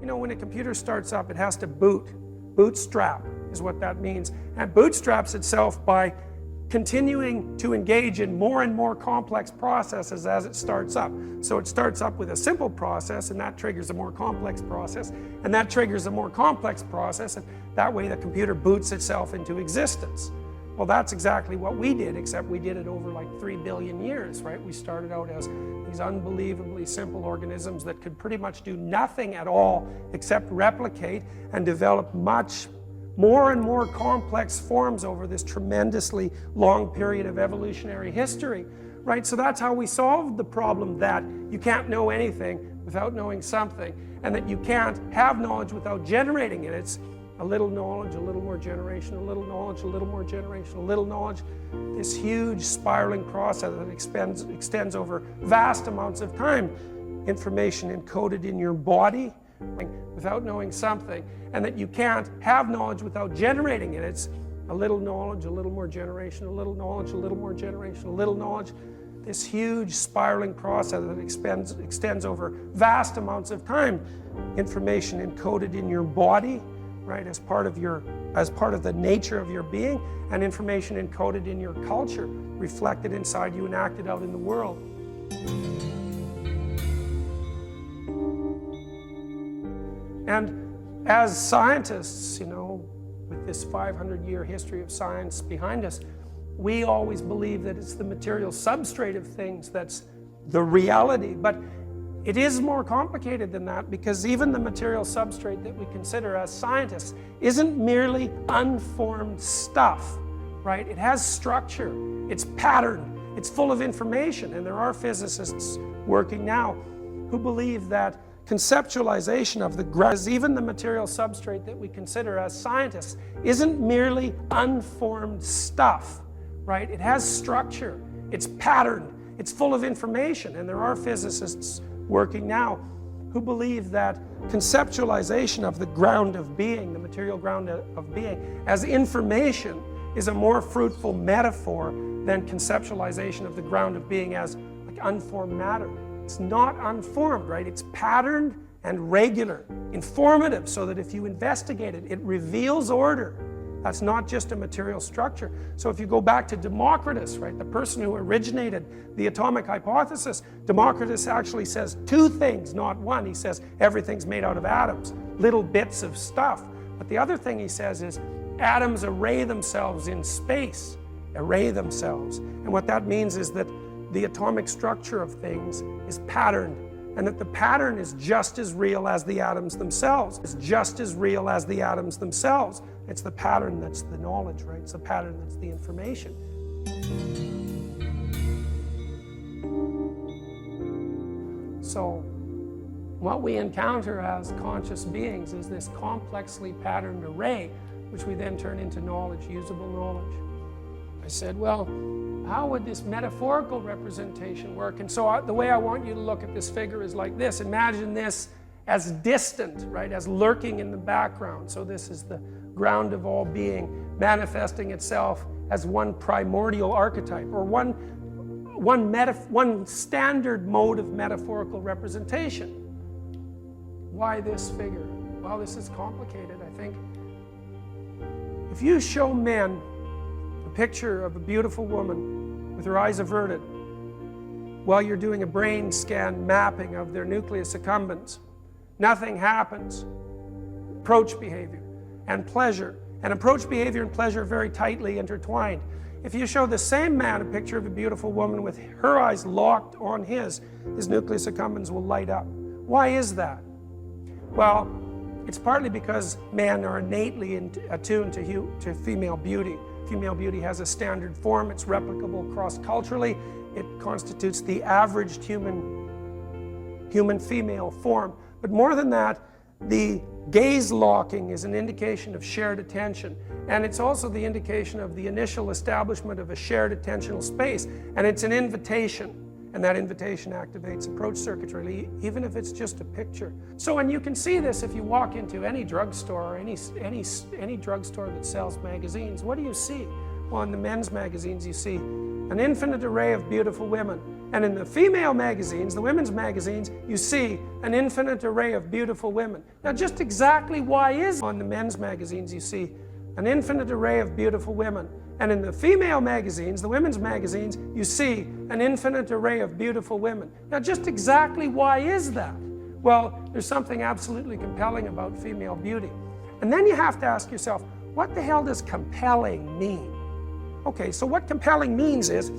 know, when a computer starts up, it has to bootstrap is what that means. And bootstraps itself by continuing to engage in more and more complex processes as it starts up. So it starts up with a simple process, and that triggers a more complex process, and that triggers a more complex process, and that way the computer boots itself into existence. Well, that's exactly what we did, except we did it over like 3 billion years, right? We started out as these unbelievably simple organisms that could pretty much do nothing at all except replicate and develop much more and more complex forms over this tremendously long period of evolutionary history, right? So that's how we solved the problem that you can't know anything without knowing something, and that you can't have knowledge without generating it. It's a little knowledge, a little more generation, a little knowledge, a little more generation, a little knowledge. This huge spiraling process that extends over vast amounts of time. Information encoded in your body without knowing something, and that you can't have knowledge without generating it. It's a little knowledge, a little more generation, a little knowledge, a little more generation, a little knowledge. This huge spiraling process that extends over vast amounts of time. Information encoded in your body, right, as part of the nature of your being, and information encoded in your culture, reflected inside you and acted out in the world. And as scientists, you know, with this 500-year history of science behind us, we always believe that it's the material substrate of things that's the reality. But it is more complicated than that, because even the material substrate that we consider as scientists isn't merely unformed stuff, right? It has structure, it's patterned, it's full of information, and there are physicists working now who believe that conceptualization of the ground, even the material substrate that we consider as scientists, isn't merely unformed stuff, right? It has structure, it's patterned, it's full of information, and there are physicists working now who believe that conceptualization of the ground of being, the material ground of being, as information is a more fruitful metaphor than conceptualization of the ground of being as like unformed matter. It's not unformed, right? It's patterned and regular, informative, so that if you investigate it, it reveals order. That's not just a material structure. So if you go back to Democritus, right, the person who originated the atomic hypothesis, Democritus actually says two things, not one. He says everything's made out of atoms, little bits of stuff. But the other thing he says is atoms array themselves in space, array themselves. And what that means is that the atomic structure of things is patterned, and that the pattern is just as real as the atoms themselves. It's just as real as the atoms themselves. It's the pattern that's the knowledge, right? It's the pattern that's the information. So what we encounter as conscious beings is this complexly patterned array, which we then turn into knowledge, usable knowledge. I said, well, how would this metaphorical representation work? And so the way I want you to look at this figure is like this. Imagine this as distant, right, as lurking in the background. So this is the ground of all being, manifesting itself as one primordial archetype, or one standard mode of metaphorical representation. Why this figure? Well, this is complicated, I think. If you show men a picture of a beautiful woman with her eyes averted while you're doing a brain scan mapping of their nucleus accumbens, nothing happens. Approach behavior and pleasure. And approach behavior and pleasure are very tightly intertwined. If you show the same man a picture of a beautiful woman with her eyes locked on his nucleus accumbens will light up. Why is that? Well, it's partly because men are innately attuned to female beauty. Female beauty has a standard form, it's replicable cross-culturally, it constitutes the averaged human female form. But more than that, the gaze locking is an indication of shared attention, and it's also the indication of the initial establishment of a shared attentional space, and it's an invitation. And that invitation activates approach circuitry, even if it's just a picture. So, and you can see this if you walk into any drugstore or any drugstore that sells magazines. What do you see? Well, in the men's magazines you see an infinite array of beautiful women. And in the female magazines, the women's magazines, you see an infinite array of beautiful women. Now just exactly why is on the men's magazines you see an infinite array of beautiful women. And in the female magazines, the women's magazines, you see an infinite array of beautiful women. Now just exactly why is that? Well, there's something absolutely compelling about female beauty. And then you have to ask yourself, what the hell does compelling mean? Okay, so what compelling means is,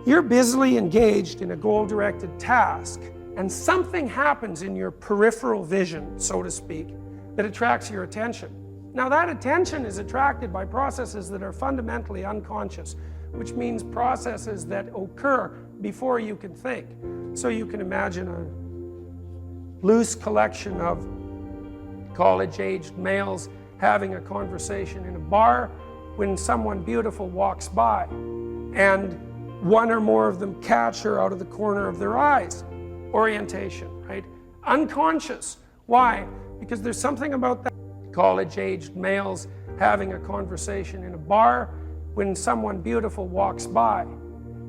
you're busily engaged in a goal-directed task, and something happens in your peripheral vision, so to speak, that attracts your attention. Now that attention is attracted by processes that are fundamentally unconscious, which means processes that occur before you can think. So you can imagine a loose collection of college-aged males having a conversation in a bar when someone beautiful walks by, and one or more of them catch her out of the corner of their eyes. Orientation, right? Unconscious. Why? Because there's something about that college-aged males having a conversation in a bar when someone beautiful walks by,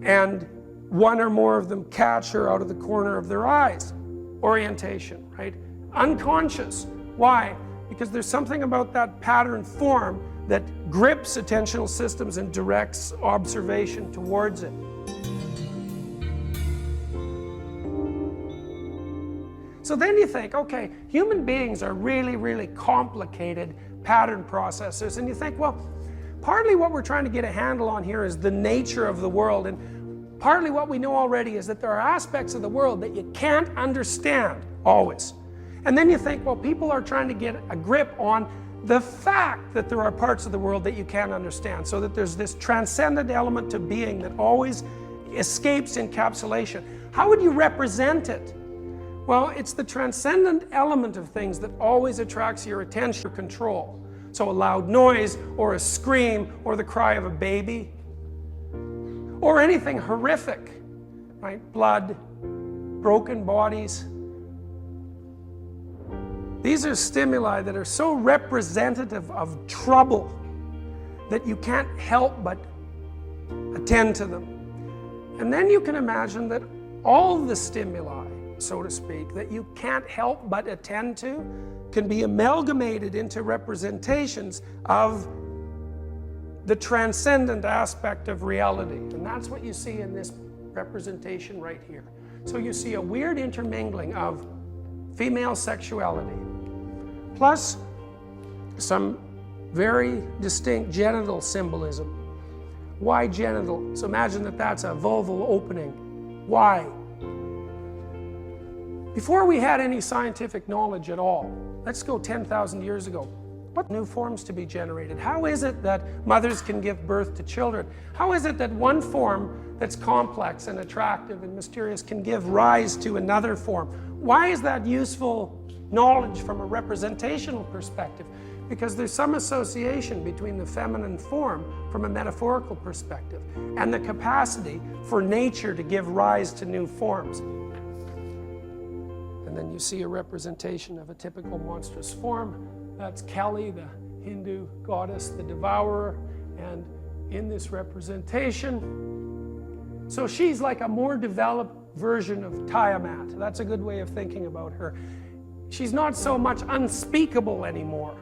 and one or more of them catch her out of the corner of their eyes. Orientation, right? Unconscious. Why? Because there's something about that pattern form that grips attentional systems and directs observation towards it. So then you think, okay, human beings are really, really complicated pattern processors. And you think, well, partly what we're trying to get a handle on here is the nature of the world. And partly what we know already is that there are aspects of the world that you can't understand always. And then you think, well, people are trying to get a grip on the fact that there are parts of the world that you can't understand, so that there's this transcendent element to being that always escapes encapsulation. How would you represent it? Well, it's the transcendent element of things that always attracts your attention or control. So a loud noise, or a scream, or the cry of a baby, or anything horrific, right? Blood, broken bodies. These are stimuli that are so representative of trouble that you can't help but attend to them. And then you can imagine that all the stimuli, so to speak, that you can't help but attend to can be amalgamated into representations of the transcendent aspect of reality. And that's what you see in this representation right here. So you see a weird intermingling of female sexuality, plus some very distinct genital symbolism. Why genital? So imagine that that's a vulval opening. Why? Before we had any scientific knowledge at all, let's go 10,000 years ago, what new forms to be generated? How is it that mothers can give birth to children? How is it that one form that's complex and attractive and mysterious can give rise to another form? Why is that useful knowledge from a representational perspective? Because there's some association between the feminine form from a metaphorical perspective and the capacity for nature to give rise to new forms. And then you see a representation of a typical monstrous form. That's Kali, the Hindu goddess, the devourer. And in this representation, so she's like a more developed version of Tiamat. That's a good way of thinking about her. She's not so much unspeakable anymore.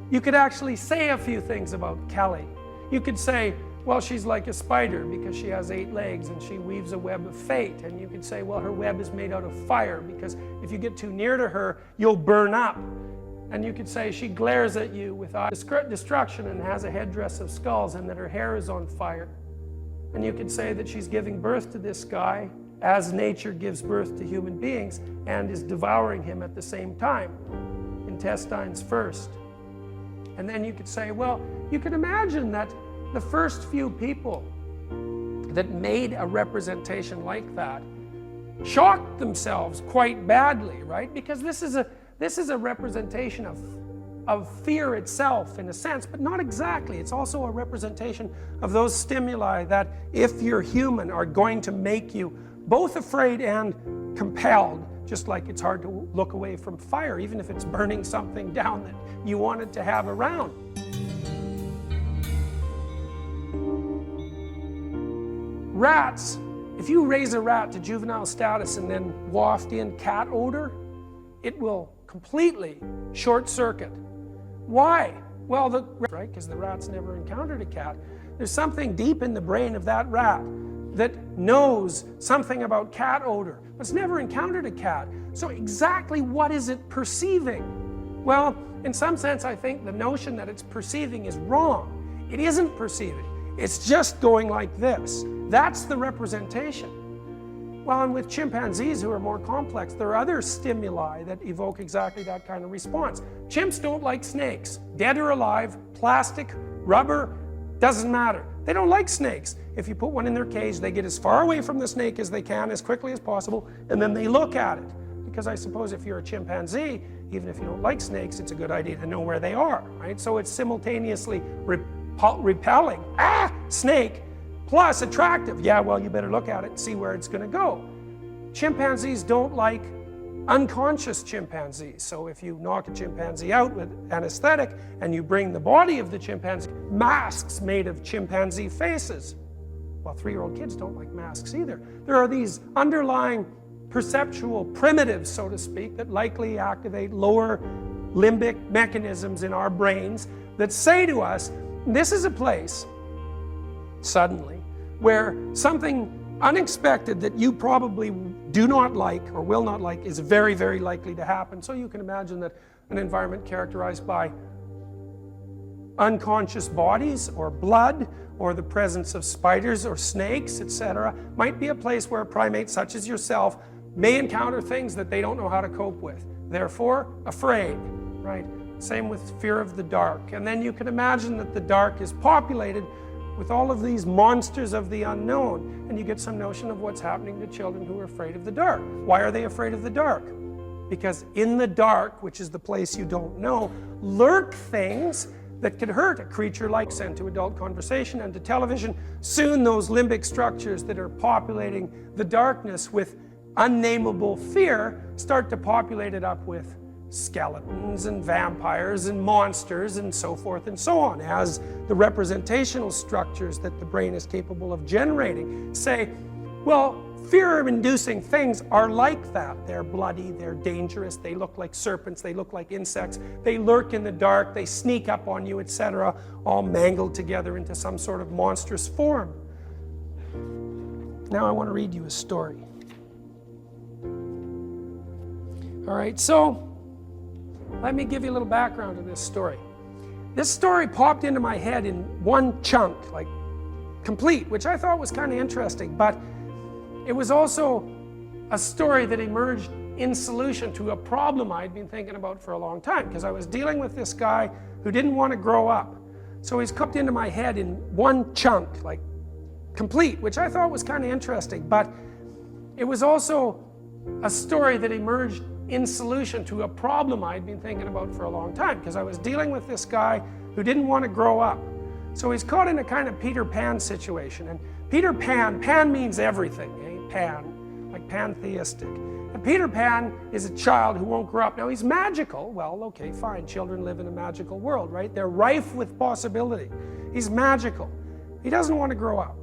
You could actually say a few things about Kali. You could say, well, she's like a spider because she has 8 legs and she weaves a web of fate. And you could say, well, her web is made out of fire because if you get too near to her, you'll burn up. And you could say she glares at you with destruction and has a headdress of skulls and that her hair is on fire. And you could say that she's giving birth to this guy as nature gives birth to human beings and is devouring him at the same time, intestines first. And then you could say, well, you could imagine that the first few people that made a representation like that shocked themselves quite badly, right? Because this is a representation of fear itself in a sense, but not exactly. It's also a representation of those stimuli that, if you're human, are going to make you both afraid and compelled, just like it's hard to look away from fire, even if it's burning something down that you wanted to have around. Rats If you raise a rat to juvenile status and then waft in cat odor, it will completely short circuit. Why? Well, right, because the rat's never encountered a cat. There's something deep in the brain of that rat that knows something about cat odor, but it's never encountered a cat. So exactly what is it perceiving? Well, in some sense, I think the notion that it's perceiving is wrong. It isn't perceiving. It's just going like this. That's the representation. Well, and with chimpanzees who are more complex, there are other stimuli that evoke exactly that kind of response. Chimps don't like snakes. Dead or alive, plastic, rubber, doesn't matter. They don't like snakes. If you put one in their cage, they get as far away from the snake as they can, as quickly as possible, and then they look at it. Because I suppose if you're a chimpanzee, even if you don't like snakes, it's a good idea to know where they are, right? So it's simultaneously repelling, snake, plus attractive. Yeah, well, you better look at it and see where it's going to go. Chimpanzees don't like unconscious chimpanzees. So if you knock a chimpanzee out with anesthetic and you bring the body of the chimpanzee, masks made of chimpanzee faces. Well, 3-year-old kids don't like masks either. There are these underlying perceptual primitives, so to speak, that likely activate lower limbic mechanisms in our brains that say to us, this is a place, suddenly, where something unexpected that you probably do not like or will not like is very, very likely to happen. So you can imagine that an environment characterized by unconscious bodies or blood or the presence of spiders or snakes, etc., might be a place where a primate such as yourself may encounter things that they don't know how to cope with. Therefore, afraid, right? Same with fear of the dark. And then you can imagine that the dark is populated with all of these monsters of the unknown, and you get some notion of what's happening to children who are afraid of the dark. Why are they afraid of the dark? Because in the dark, which is the place you don't know, lurk things that could hurt a creature like sent to adult conversation and to television. Soon those limbic structures that are populating the darkness with unnameable fear start to populate it up with skeletons and vampires and monsters and so forth and so on, as the representational structures that the brain is capable of generating say, well, fear-inducing things are like that. They're bloody, they're dangerous, they look like serpents, they look like insects, they lurk in the dark, they sneak up on you, etc., all mangled together into some sort of monstrous form. Now I want to read you a story. All right, so let me give you a little background to this story. This story popped into my head in one chunk, like complete, which I thought was kind of interesting, but it was also a story that emerged in solution to a problem I'd been thinking about for a long time, because I was dealing with this guy who didn't want to grow up. So he's cooked into my head in one chunk, like complete, which I thought was kind of interesting, but it was also a story that emerged in solution to a problem I'd been thinking about for a long time, because I was dealing with this guy who didn't want to grow up. So he's caught in a kind of Peter Pan situation. And Peter Pan, Pan means everything, eh? Pan, like pantheistic. And Peter Pan is a child who won't grow up. Now he's magical. Well, okay, fine. Children live in a magical world, right? They're rife with possibility. He's magical. He doesn't want to grow up.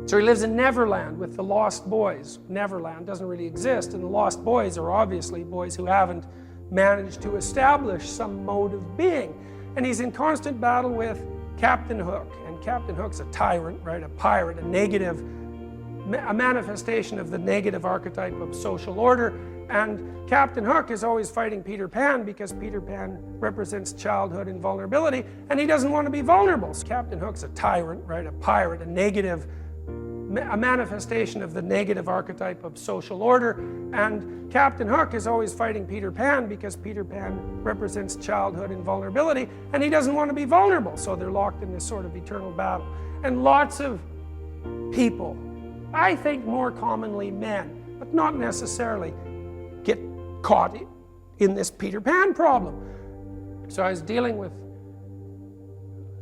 So he lives in Neverland with the Lost Boys. Neverland doesn't really exist, and the Lost Boys are obviously boys who haven't managed to establish some mode of being. And he's in constant battle with Captain Hook. And Captain Hook's a tyrant, right? A pirate, a manifestation of the negative archetype of social order. And Captain Hook is always fighting Peter Pan because Peter Pan represents childhood and vulnerability, and he doesn't want to be vulnerable. So Captain Hook's a tyrant, right? A pirate, a manifestation of the negative archetype of social order, and Captain Hook is always fighting Peter Pan because Peter Pan represents childhood and vulnerability, and he doesn't want to be vulnerable, so they're locked in this sort of eternal battle. And lots of people, I think more commonly men, but not necessarily, get caught in this Peter Pan problem. So I was dealing with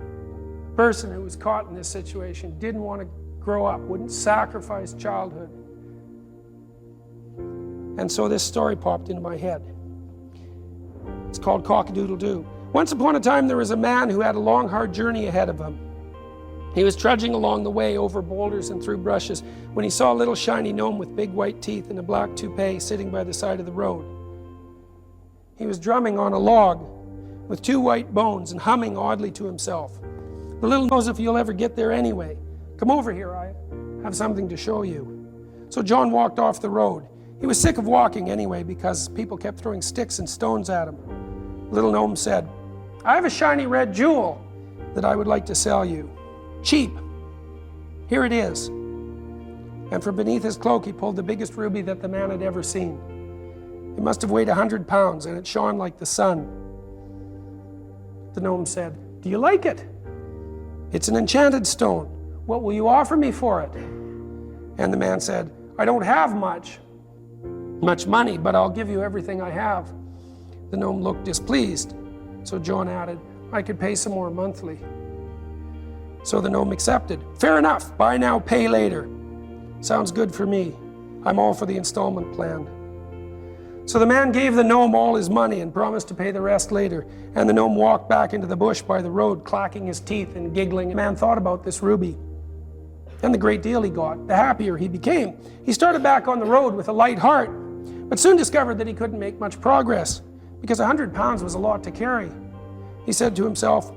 a person who was caught in this situation, didn't want to grow up, wouldn't sacrifice childhood. And so this story popped into my head. It's called Cock-a-doodle-doo. Once upon a time there was a man who had a long, hard journey ahead of him. He was trudging along the way over boulders and through brushes when he saw a little shiny gnome with big white teeth and a black toupee sitting by the side of the road. He was drumming on a log with 2 white bones and humming oddly to himself. The little knows if you'll ever get there anyway. Come over here, I have something to show you. So John walked off the road. He was sick of walking anyway because people kept throwing sticks and stones at him. The little gnome said, I have a shiny red jewel that I would like to sell you. Cheap. Here it is. And from beneath his cloak he pulled the biggest ruby that the man had ever seen. It must have weighed 100 pounds and it shone like the sun. The gnome said, do you like it? It's an enchanted stone. What will you offer me for it? And the man said, I don't have much money, but I'll give you everything I have. The gnome looked displeased. So John added, I could pay some more monthly. So the gnome accepted. Fair enough, buy now, pay later. Sounds good for me. I'm all for the installment plan. So the man gave the gnome all his money and promised to pay the rest later. And the gnome walked back into the bush by the road, clacking his teeth and giggling. The man thought about this ruby and the great deal he got, the happier he became. He started back on the road with a light heart, but soon discovered that he couldn't make much progress because 100 pounds was a lot to carry. He said to himself,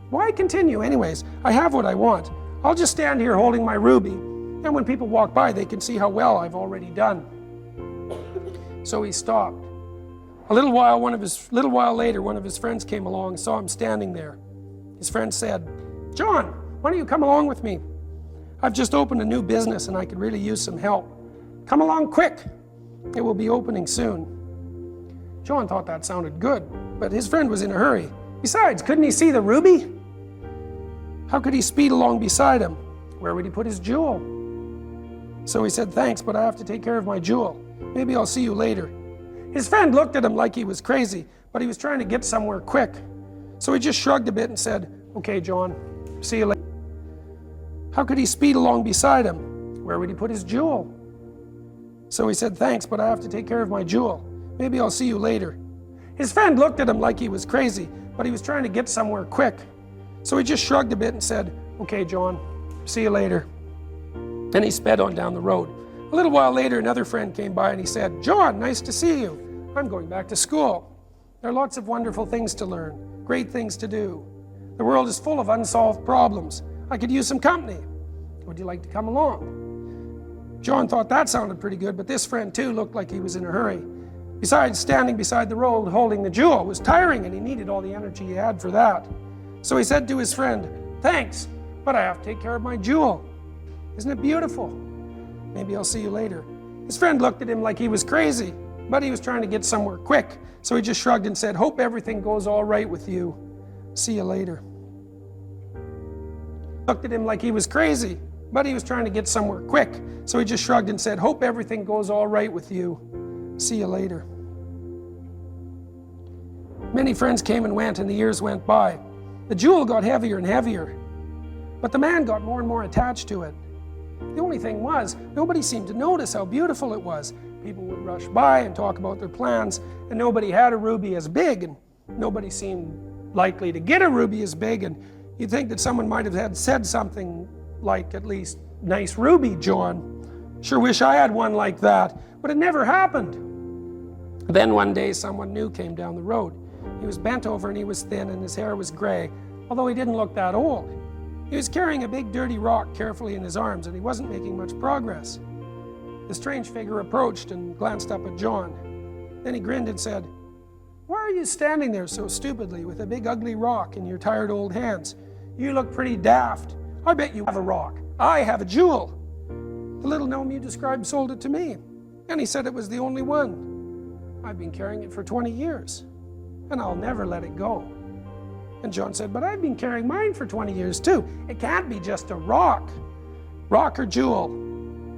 why continue anyways? I have what I want. I'll just stand here holding my ruby, and when people walk by they can see how well I've already done. So he stopped. A little while later, one of his friends came along and saw him standing there. His friend said, John, why don't you come along with me? I've just opened a new business and I could really use some help. Come along quick. It will be opening soon. John thought that sounded good, but his friend was in a hurry. Besides, couldn't he see the ruby? How could he speed along beside him? Where would he put his jewel? So he said, thanks, but I have to take care of my jewel. Maybe I'll see you later. His friend looked at him like he was crazy, but he was trying to get somewhere quick. So he just shrugged a bit and said, okay, John, see you later. How could he speed along beside him? Where would he put his jewel? So he said, thanks, but I have to take care of my jewel. Maybe I'll see you later. His friend looked at him like he was crazy, but he was trying to get somewhere quick. So he just shrugged a bit and said, okay, John, see you later. Then he sped on down the road. A little while later, another friend came by and he said, John, nice to see you. I'm going back to school. There are lots of wonderful things to learn, great things to do. The world is full of unsolved problems. I could use some company. Would you like to come along? John thought that sounded pretty good, but this friend too looked like he was in a hurry. Besides, standing beside the road holding the jewel was tiring and he needed all the energy he had for that. So he said to his friend, thanks, but I have to take care of my jewel. Isn't it beautiful? Maybe I'll see you later. His friend looked at him like he was crazy, but he was trying to get somewhere quick. So he just shrugged and said, hope everything goes all right with you. See you later. Looked at him like he was crazy, but he was trying to get somewhere quick. So he just shrugged and said, hope everything goes all right with you. See you later. Many friends came and went, and the years went by. The jewel got heavier and heavier, but the man got more and more attached to it. The only thing was, nobody seemed to notice how beautiful it was. People would rush by and talk about their plans, and nobody had a ruby as big, and nobody seemed likely to get a ruby as big, and you'd think that someone might have said something like, at least, nice ruby, John. Sure wish I had one like that, but it never happened. Then one day someone new came down the road. He was bent over and he was thin and his hair was gray, although he didn't look that old. He was carrying a big dirty rock carefully in his arms and he wasn't making much progress. The strange figure approached and glanced up at John. Then he grinned and said, why are you standing there so stupidly with a big ugly rock in your tired old hands? You look pretty daft. I bet you have a rock. I have a jewel. The little gnome you described sold it to me, and he said it was the only one. I've been carrying it for 20 years, and I'll never let it go. And John said, but I've been carrying mine for 20 years too. It can't be just a rock. Rock or jewel?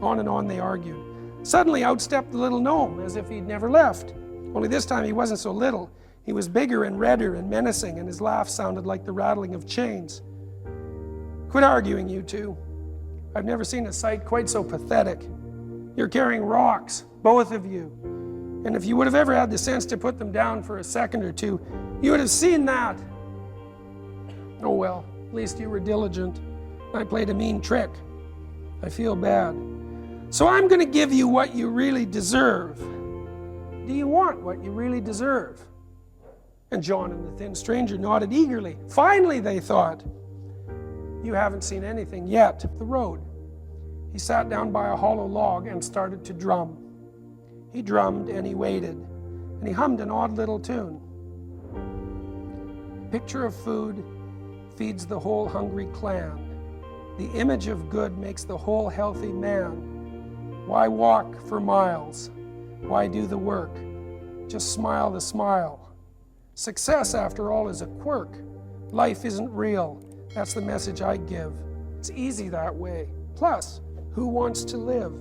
On and on they argued. Suddenly out stepped the little gnome, as if he'd never left. Only this time he wasn't so little. He was bigger and redder and menacing, and his laugh sounded like the rattling of chains. Quit arguing, you two. I've never seen a sight quite so pathetic. You're carrying rocks, both of you. And if you would have ever had the sense to put them down for a second or two, you would have seen that. Oh well, at least you were diligent. I played a mean trick. I feel bad. So I'm going to give you what you really deserve. Do you want what you really deserve? And John and the thin stranger nodded eagerly. Finally, they thought, you haven't seen anything yet. The road. He sat down by a hollow log and started to drum. He drummed and he waited, and he hummed an odd little tune. Picture of food feeds the whole hungry clan. The image of good makes the whole healthy man. Why walk for miles? Why do the work? Just smile the smile. Success, after all, is a quirk. Life isn't real. That's the message I give. It's easy that way. Plus, who wants to live?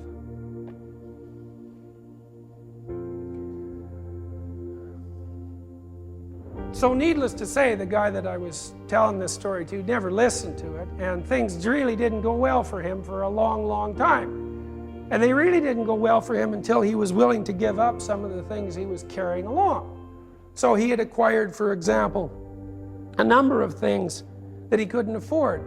So needless to say, the guy that I was telling this story to never listened to it, and things really didn't go well for him for a long, long time. And they really didn't go well for him until he was willing to give up some of the things he was carrying along. So he had acquired, for example, a number of things that he couldn't afford.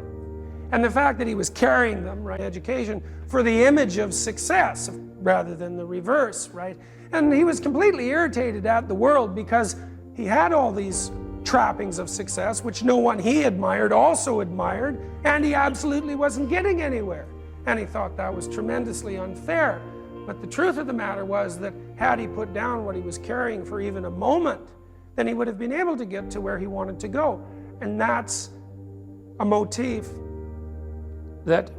And the fact that he was carrying them, right, education, for the image of success rather than the reverse, right? And he was completely irritated at the world because he had all these trappings of success, which no one he admired also admired, and he absolutely wasn't getting anywhere. And he thought that was tremendously unfair. But the truth of the matter was that had he put down what he was carrying for even a moment, then he would have been able to get to where he wanted to go. And that's a motif that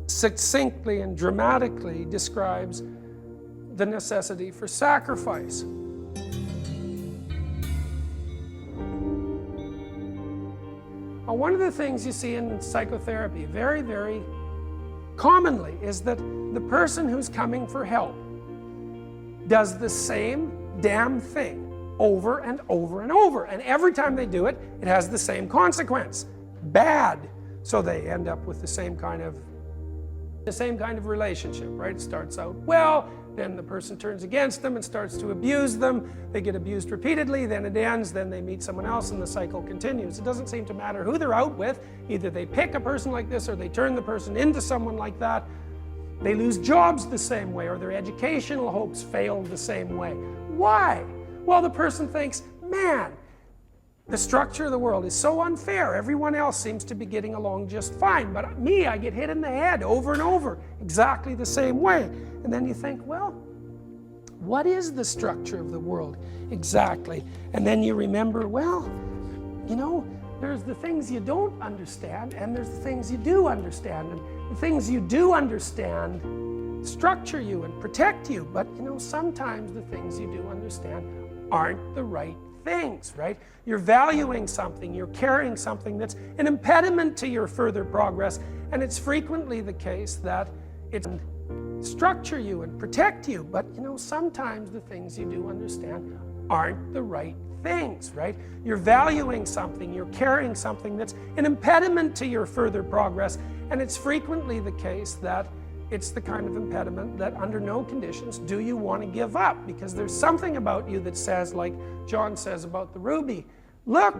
succinctly and dramatically describes the necessity for sacrifice. One of the things you see in psychotherapy very, very commonly is that the person who's coming for help does the same damn thing over and over and over. And every time they do it, it has the same consequence. Bad. So they end up with the same kind of relationship, right? It starts out well, then the person turns against them and starts to abuse them. They get abused repeatedly, then it ends, then they meet someone else and the cycle continues. It doesn't seem to matter who they're out with. Either they pick a person like this or they turn the person into someone like that. They lose jobs the same way, or their educational hopes fail the same way. Why? Well, the person thinks, man, the structure of the world is so unfair. Everyone else seems to be getting along just fine, but me, I get hit in the head over and over, exactly the same way. And then you think, well, what is the structure of the world exactly? And then you remember, well, you know, there's the things you don't understand, and there's the things you do understand. And the things you do understand structure you and protect you, but you know, sometimes the things you do understand aren't the right things, right? You're valuing something, you're carrying something that's an impediment to your further progress, and it's frequently the case that it structure you and protect you, but you know, sometimes the things you do understand aren't the right things, right? You're valuing something, you're carrying something that's an impediment to your further progress, and it's frequently the case that it's the kind of impediment that under no conditions do you want to give up, because there's something about you that says, like John says about the ruby, look,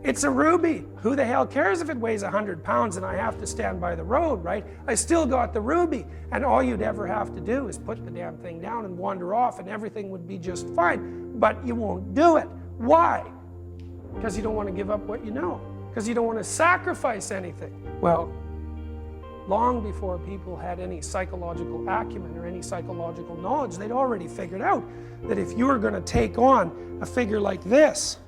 it's a ruby. Who the hell cares if it weighs 100 pounds and I have to stand by the road, right? I still got the ruby, and all you'd ever have to do is put the damn thing down and wander off and everything would be just fine, but you won't do it. Why? Because you don't want to give up what you know, because you don't want to sacrifice anything. Well, long before people had any psychological acumen or any psychological knowledge, they'd already figured out that if you were going to take on a figure like this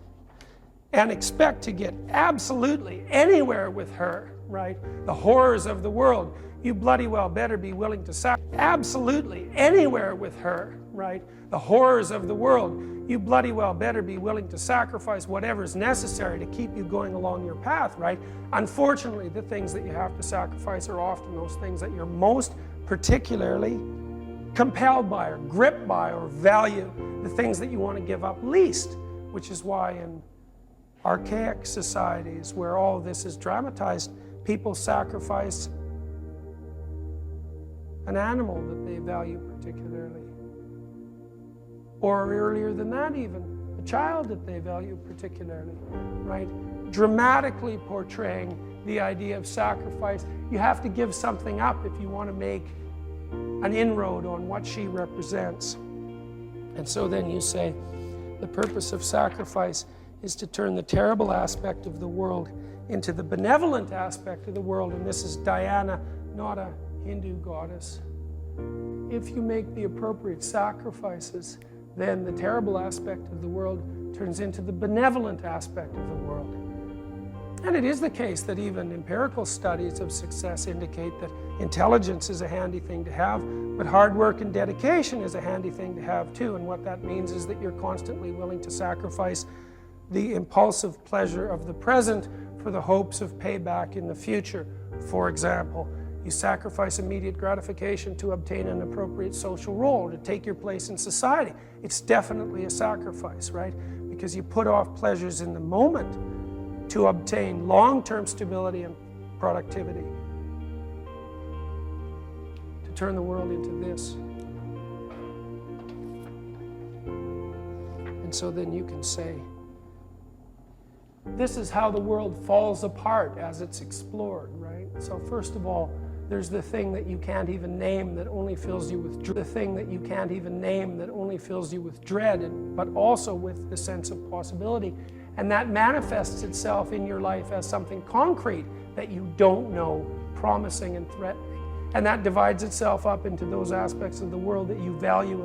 and expect to get absolutely anywhere with her, right, the horrors of the world, you bloody well better be willing to sacrifice absolutely anywhere with her, right, the horrors of the world, you bloody well better be willing to sacrifice whatever's necessary to keep you going along your path, right? Unfortunately, the things that you have to sacrifice are often those things that you're most particularly compelled by or gripped by or value, the things that you want to give up least, which is why in archaic societies where all of this is dramatized, people sacrifice an animal that they value particularly. Or earlier than that even, a child that they value particularly, right? Dramatically portraying the idea of sacrifice. You have to give something up if you want to make an inroad on what she represents. And so then you say, the purpose of sacrifice is to turn the terrible aspect of the world into the benevolent aspect of the world. And this is Diana, not a Hindu goddess. If you make the appropriate sacrifices, then the terrible aspect of the world turns into the benevolent aspect of the world. And it is the case that even empirical studies of success indicate that intelligence is a handy thing to have, but hard work and dedication is a handy thing to have too. And what that means is that you're constantly willing to sacrifice the impulsive pleasure of the present for the hopes of payback in the future. For example, you sacrifice immediate gratification to obtain an appropriate social role, to take your place in society. It's definitely a sacrifice, right? Because you put off pleasures in the moment to obtain long-term stability and productivity, to turn the world into this. And so then you can say, this is how the world falls apart as it's explored, right? So first of all, there's the thing that you can't even name that only fills you with dread. The thing that you can't even name that only fills you with dread, but also with the sense of possibility. And that manifests itself in your life as something concrete that you don't know, promising and threatening. And that divides itself up into those aspects of the world that you value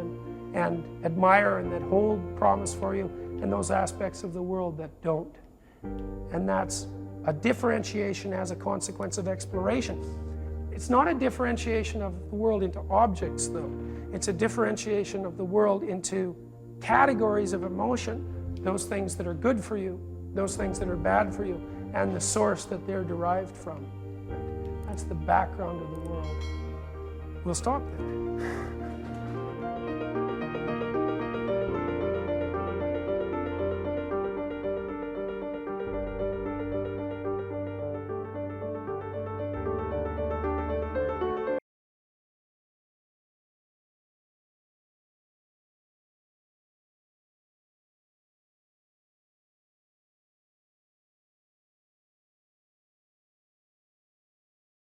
and admire and that hold promise for you, and those aspects of the world that don't. And that's a differentiation as a consequence of exploration. It's not a differentiation of the world into objects, though. It's a differentiation of the world into categories of emotion, those things that are good for you, those things that are bad for you, and the source that they're derived from. That's the background of the world. We'll stop there.